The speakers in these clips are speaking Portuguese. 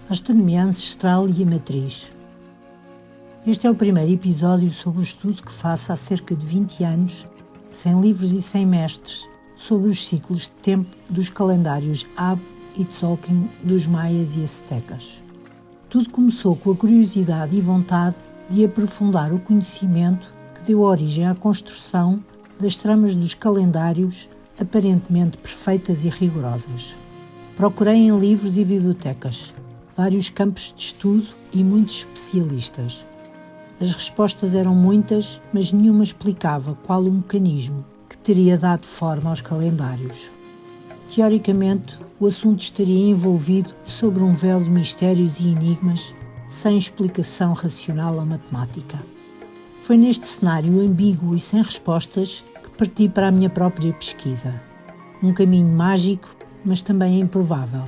Astronomia ancestral e a matriz. Este é o primeiro episódio sobre o estudo que faço há cerca de 20 anos, sem livros e sem mestres, sobre os ciclos de tempo dos calendários Ab e Tzolk'in dos maias e aztecas. Tudo começou com a curiosidade e vontade de aprofundar o conhecimento que deu origem à construção das tramas dos calendários aparentemente perfeitas e rigorosas. Procurei em livros e bibliotecas, vários campos de estudo e muitos especialistas. As respostas eram muitas, mas nenhuma explicava qual o mecanismo que teria dado forma aos calendários. Teoricamente, o assunto estaria envolvido sobre um véu de mistérios e enigmas, sem explicação racional ou matemática. Foi neste cenário ambíguo e sem respostas que parti para a minha própria pesquisa. Um caminho mágico, mas também improvável.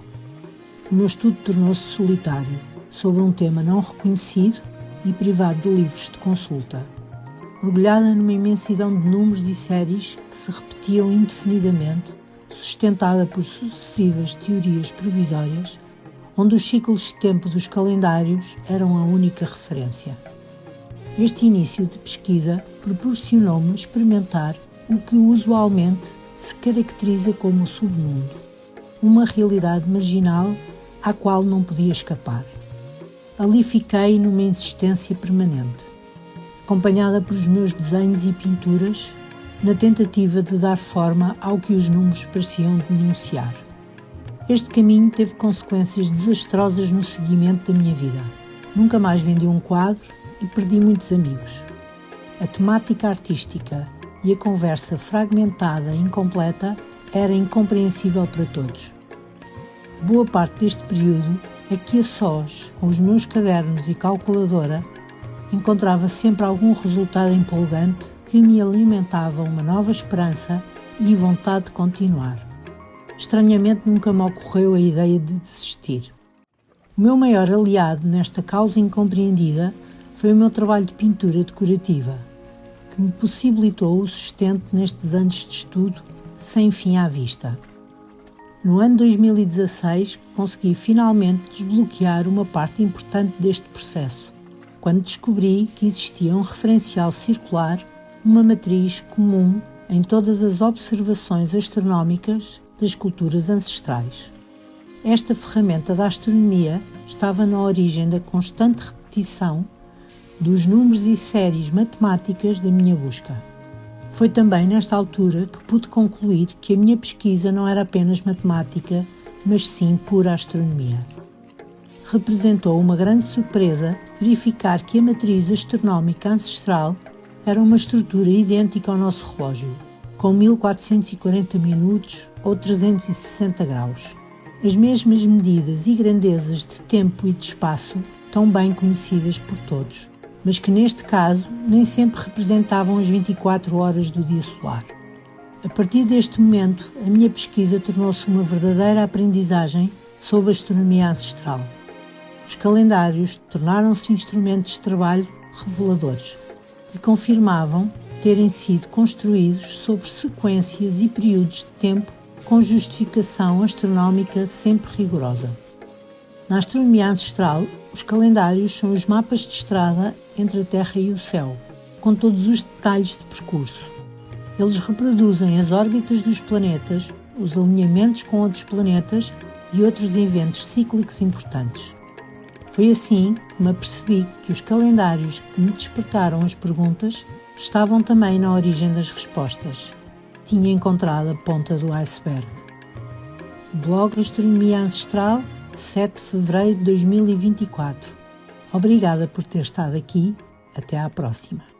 O meu estudo tornou-se solitário, sobre um tema não reconhecido e privado de livros de consulta. Mergulhada numa imensidão de números e séries que se repetiam indefinidamente, sustentada por sucessivas teorias provisórias, onde os ciclos de tempo dos calendários eram a única referência. Este início de pesquisa proporcionou-me experimentar o que usualmente se caracteriza como o submundo, uma realidade marginal à qual não podia escapar. Ali fiquei numa insistência permanente, acompanhada pelos meus desenhos e pinturas, na tentativa de dar forma ao que os números pareciam denunciar. Este caminho teve consequências desastrosas no seguimento da minha vida. Nunca mais vendi um quadro e perdi muitos amigos. A temática artística e a conversa fragmentada e incompleta era incompreensível para todos. Boa parte deste período é que a sós, com os meus cadernos e calculadora, encontrava sempre algum resultado empolgante que me alimentava uma nova esperança e vontade de continuar. Estranhamente nunca me ocorreu a ideia de desistir. O meu maior aliado nesta causa incompreendida foi o meu trabalho de pintura decorativa, que me possibilitou o sustento nestes anos de estudo sem fim à vista. No ano 2016, consegui finalmente desbloquear uma parte importante deste processo, quando descobri que existia um referencial circular, uma matriz comum em todas as observações astronómicas das culturas ancestrais. Esta ferramenta da astronomia estava na origem da constante repetição dos números e séries matemáticas da minha busca. Foi também nesta altura que pude concluir que a minha pesquisa não era apenas matemática, mas sim pura astronomia. Representou uma grande surpresa verificar que a matriz astronómica ancestral era uma estrutura idêntica ao nosso relógio, com 1440 minutos ou 360 graus. As mesmas medidas e grandezas de tempo e de espaço, tão bem conhecidas por todos, mas que neste caso nem sempre representavam as 24 horas do dia solar. A partir deste momento, a minha pesquisa tornou-se uma verdadeira aprendizagem sobre a astronomia ancestral. Os calendários tornaram-se instrumentos de trabalho reveladores e confirmavam terem sido construídos sobre sequências e períodos de tempo com justificação astronómica sempre rigorosa. Na astronomia ancestral, os calendários são os mapas de estrada entre a Terra e o céu, com todos os detalhes de percurso. Eles reproduzem as órbitas dos planetas, os alinhamentos com outros planetas e outros eventos cíclicos importantes. Foi assim que me apercebi que os calendários que me despertaram as perguntas estavam também na origem das respostas. Tinha encontrado a ponta do iceberg. Blog Astronomia Ancestral, 7 de fevereiro de 2024. Obrigada por ter estado aqui. Até à próxima.